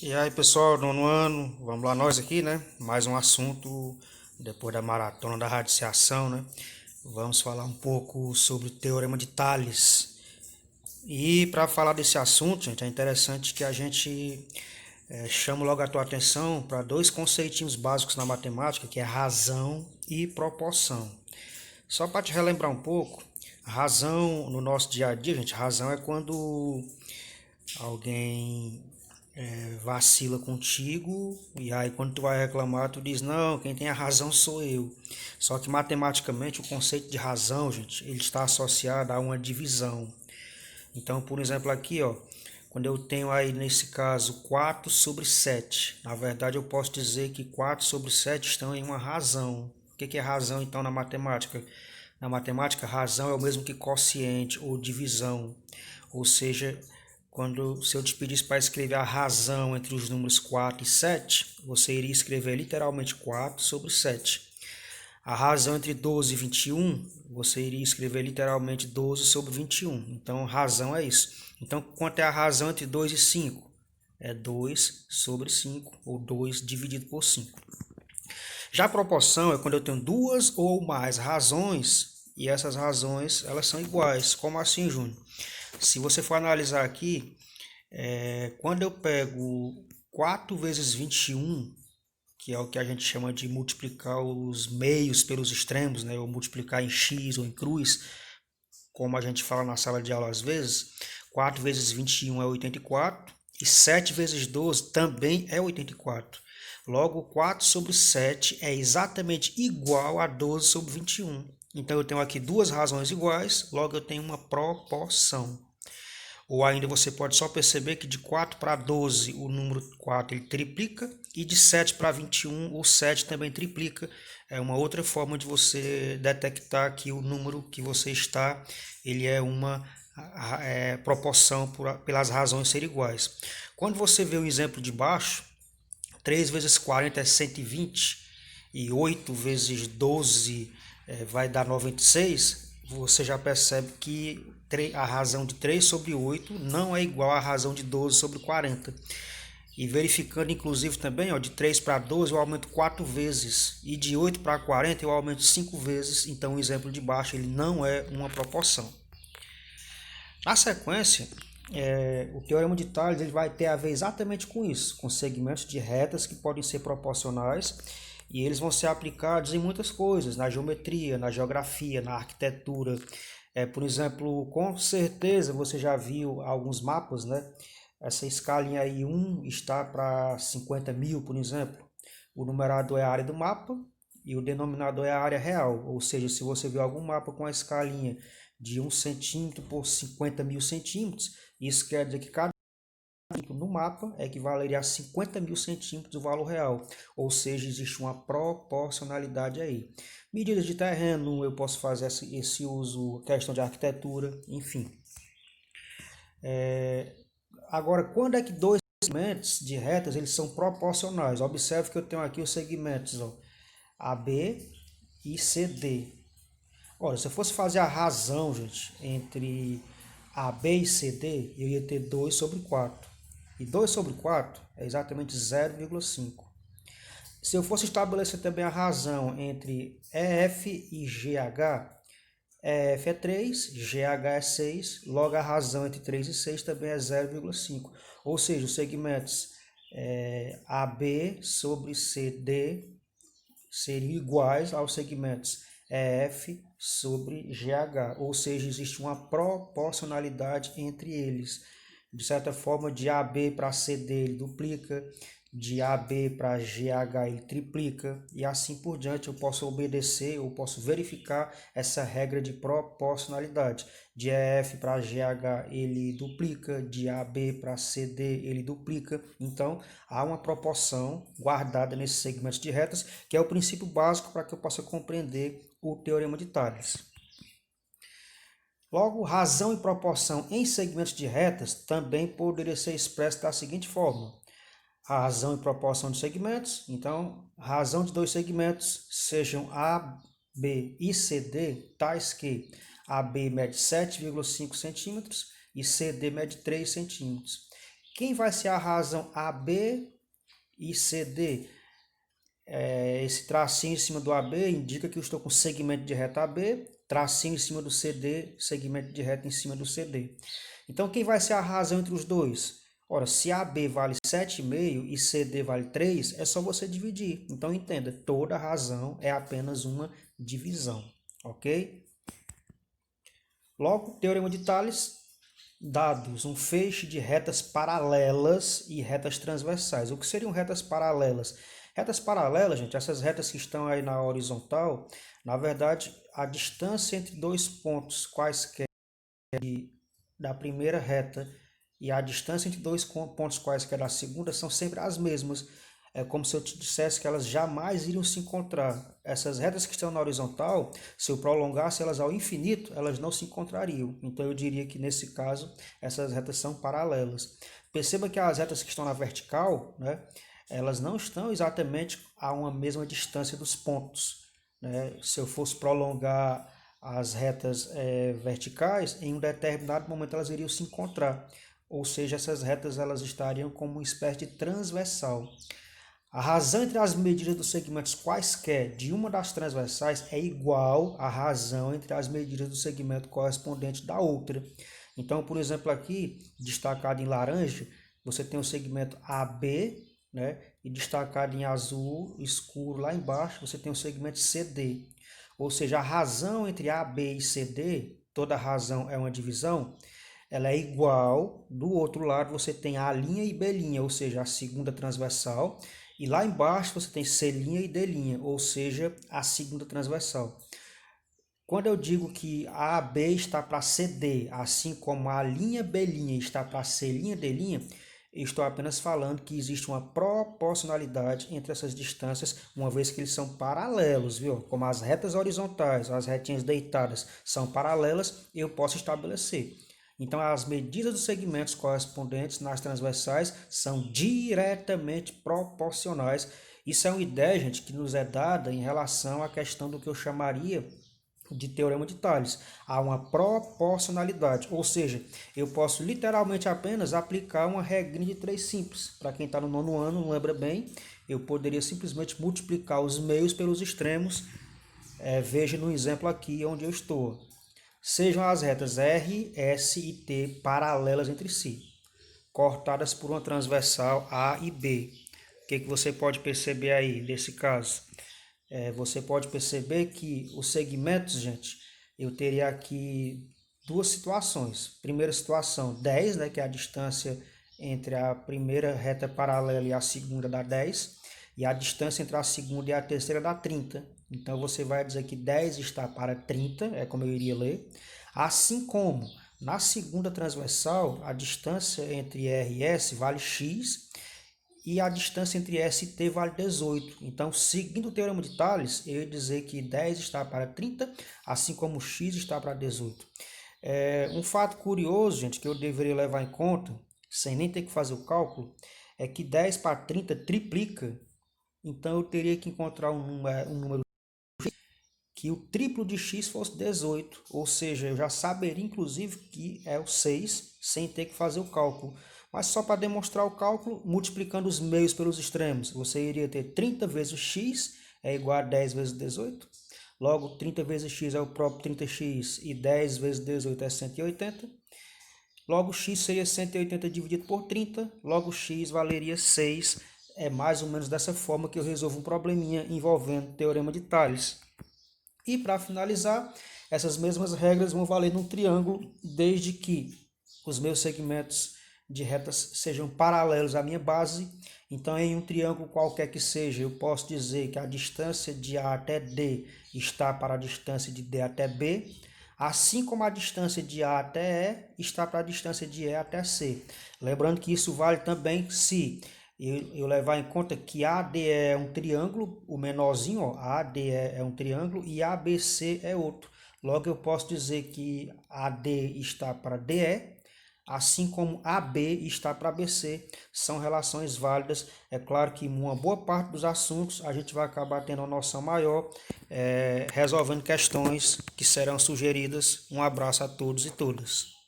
E aí, pessoal, nono ano, vamos lá nós aqui, né? Mais um assunto depois da maratona da radiciação, né? Vamos falar um pouco sobre o Teorema de Tales. E para falar desse assunto, gente, é interessante que a gente chame logo a tua atenção para dois conceitinhos básicos na matemática, que é razão e proporção. Só para te relembrar um pouco, razão no nosso dia a dia, gente, razão é quando alguém vacila contigo e aí quando tu vai reclamar tu diz não, quem tem a razão sou eu. Só que matematicamente o conceito de razão, gente, ele está associado a uma divisão. Então, por exemplo, aqui, ó, quando eu tenho aí nesse caso 4 sobre 7, na verdade eu posso dizer que 4 sobre 7 estão em uma razão. O que é razão então na matemática? Na matemática, razão é o mesmo que quociente ou divisão. Ou seja, quando se eu te pedisse para escrever a razão entre os números 4 e 7, você iria escrever literalmente 4 sobre 7. A razão entre 12 e 21, você iria escrever literalmente 12 sobre 21. Então, razão é isso. Então, quanto é a razão entre 2 e 5? É 2 sobre 5, ou 2 dividido por 5. Já a proporção é quando eu tenho duas ou mais razões e essas razões elas são iguais. Como assim, Júnior? Se você for analisar aqui, quando eu pego 4 vezes 21, que é o que a gente chama de multiplicar os meios pelos extremos, né? Ou multiplicar em x ou em cruz, como a gente fala na sala de aula às vezes, 4 vezes 21 é 84 e 7 vezes 12 também é 84. Logo, 4 sobre 7 é exatamente igual a 12 sobre 21. Então, eu tenho aqui duas razões iguais, logo eu tenho uma proporção. Ou ainda você pode só perceber que de 4 para 12 o número 4 ele triplica e de 7 para 21 o 7 também triplica. É uma outra forma de você detectar que o número que você está, ele é uma proporção pelas razões ser iguais. Quando você vê o exemplo de baixo, 3 vezes 40 é 120 e 8 vezes 12 vai dar 96, você já percebe que a razão de 3 sobre 8 não é igual à razão de 12 sobre 40. E verificando inclusive também, ó, de 3 para 12 eu aumento 4 vezes e de 8 para 40 eu aumento 5 vezes, então o exemplo de baixo ele não é uma proporção. Na sequência, o Teorema de Tales ele vai ter a ver exatamente com isso, com segmentos de retas que podem ser proporcionais e eles vão ser aplicados em muitas coisas, na geometria, na geografia, na arquitetura. Por exemplo, com certeza você já viu alguns mapas, né? Essa escalinha aí 1 está para 50 mil, por exemplo. O numerador é a área do mapa e o denominador é a área real. Ou seja, se você viu algum mapa com a escalinha de 1 centímetro por 50 mil centímetros, isso quer dizer que cada centímetro no mapa equivaleria a 50 mil centímetros do valor real. Ou seja, existe uma proporcionalidade aí. Medidas de terreno, eu posso fazer esse uso, questão de arquitetura, enfim. Agora, quando é que dois segmentos de retas eles são proporcionais? Observe que eu tenho aqui os segmentos, ó, AB e CD. Olha, se eu fosse fazer a razão, gente, entre AB e CD, eu ia ter 2 sobre 4. E 2 sobre 4 é exatamente 0,5. Se eu fosse estabelecer também a razão entre EF e GH, EF é 3, GH é 6, logo a razão entre 3 e 6 também é 0,5. Ou seja, os segmentos AB sobre CD seriam iguais aos segmentos EF sobre GH, ou seja, existe uma proporcionalidade entre eles. De certa forma, de AB para CD ele duplica, de AB para GH ele triplica, e assim por diante eu posso obedecer, eu posso verificar essa regra de proporcionalidade. De EF para GH ele duplica, de AB para CD ele duplica, então há uma proporção guardada nesses segmentos de retas, que é o princípio básico para que eu possa compreender o Teorema de Tales. Logo, razão e proporção em segmentos de retas também poderia ser expressa da seguinte forma: razão e proporção de segmentos, então, razão de dois segmentos sejam A, B e CD, tais que AB mede 7,5 centímetros e CD mede 3 centímetros. Quem vai ser a razão AB e CD? Esse tracinho em cima do AB indica que eu estou com segmento de reta AB, tracinho em cima do CD, segmento de reta em cima do CD. Então, quem vai ser a razão entre os dois? Ora, se AB vale 7,5 e CD vale 3, é só você dividir. Então, entenda, toda razão é apenas uma divisão, ok? Logo, teorema de Tales, dados um feixe de retas paralelas e retas transversais. O que seriam retas paralelas? Retas paralelas, gente, essas retas que estão aí na horizontal, na verdade, a distância entre dois pontos quaisquer da primeira reta e a distância entre dois pontos quaisquer da segunda são sempre as mesmas. É como se eu te dissesse que elas jamais iriam se encontrar. Essas retas que estão na horizontal, se eu prolongasse elas ao infinito, elas não se encontrariam. Então eu diria que nesse caso, essas retas são paralelas. Perceba que as retas que estão na vertical, né, elas não estão exatamente a uma mesma distância dos pontos, né? Se eu fosse prolongar as retas verticais, em um determinado momento elas iriam se encontrar. Ou seja, essas retas elas estariam como uma espécie de transversal. A razão entre as medidas dos segmentos quaisquer de uma das transversais é igual à razão entre as medidas do segmento correspondente da outra. Então, por exemplo, aqui, destacado em laranja, você tem o segmento AB, né? E destacado em azul escuro lá embaixo, você tem o segmento CD. Ou seja, a razão entre AB e CD, toda razão é uma divisão, ela é igual, do outro lado você tem A' e B', ou seja, a segunda transversal, e lá embaixo você tem C' e D', ou seja, a segunda transversal. Quando eu digo que a AB está para CD, assim como a linha B' está para C' D', eu estou apenas falando que existe uma proporcionalidade entre essas distâncias, uma vez que eles são paralelos, viu? Como as retas horizontais, as retinhas deitadas são paralelas, eu posso estabelecer. Então, as medidas dos segmentos correspondentes nas transversais são diretamente proporcionais. Isso é uma ideia, gente, que nos é dada em relação à questão do que eu chamaria de teorema de Tales. Há uma proporcionalidade, ou seja, eu posso literalmente apenas aplicar uma regrinha de 3 simples. Para quem está no nono ano, não lembra bem, eu poderia simplesmente multiplicar os meios pelos extremos. Veja no exemplo aqui onde eu estou. Sejam as retas R, S e T paralelas entre si, cortadas por uma transversal A e B. O que você pode perceber aí nesse caso? Você pode perceber que os segmentos, gente, eu teria aqui duas situações. Primeira situação, 10, né, que é a distância entre a primeira reta paralela e a segunda dá 10, e a distância entre a segunda e a terceira dá 30. Então você vai dizer que 10 está para 30, é como eu iria ler. Assim como na segunda transversal, a distância entre R e S vale x, e a distância entre S e T vale 18. Então, seguindo o teorema de Tales, eu ia dizer que 10 está para 30, assim como x está para 18. Um fato curioso, gente, que eu deveria levar em conta, sem nem ter que fazer o cálculo, é que 10 para 30 triplica. Então, eu teria que encontrar um número que o triplo de x fosse 18, ou seja, eu já saberia inclusive que é o 6, sem ter que fazer o cálculo. Mas só para demonstrar o cálculo, multiplicando os meios pelos extremos, você iria ter 30 vezes x é igual a 10 vezes 18. Logo, 30 vezes x é o próprio 30x e 10 vezes 18 é 180. Logo, x seria 180 dividido por 30, logo x valeria 6. É mais ou menos dessa forma que eu resolvo um probleminha envolvendo teorema de Tales. E para finalizar, essas mesmas regras vão valer num triângulo, desde que os meus segmentos de retas sejam paralelos à minha base. Então, em um triângulo qualquer que seja, eu posso dizer que a distância de A até D está para a distância de D até B, assim como a distância de A até E está para a distância de E até C. Lembrando que isso vale também se eu levar em conta que ADE é um triângulo, o menorzinho, ó, ADE é um triângulo e ABC é outro. Logo, eu posso dizer que AD está para DE, assim como AB está para BC. São relações válidas. É claro que em uma boa parte dos assuntos a gente vai acabar tendo uma noção maior, resolvendo questões que serão sugeridas. Um abraço a todos e todas.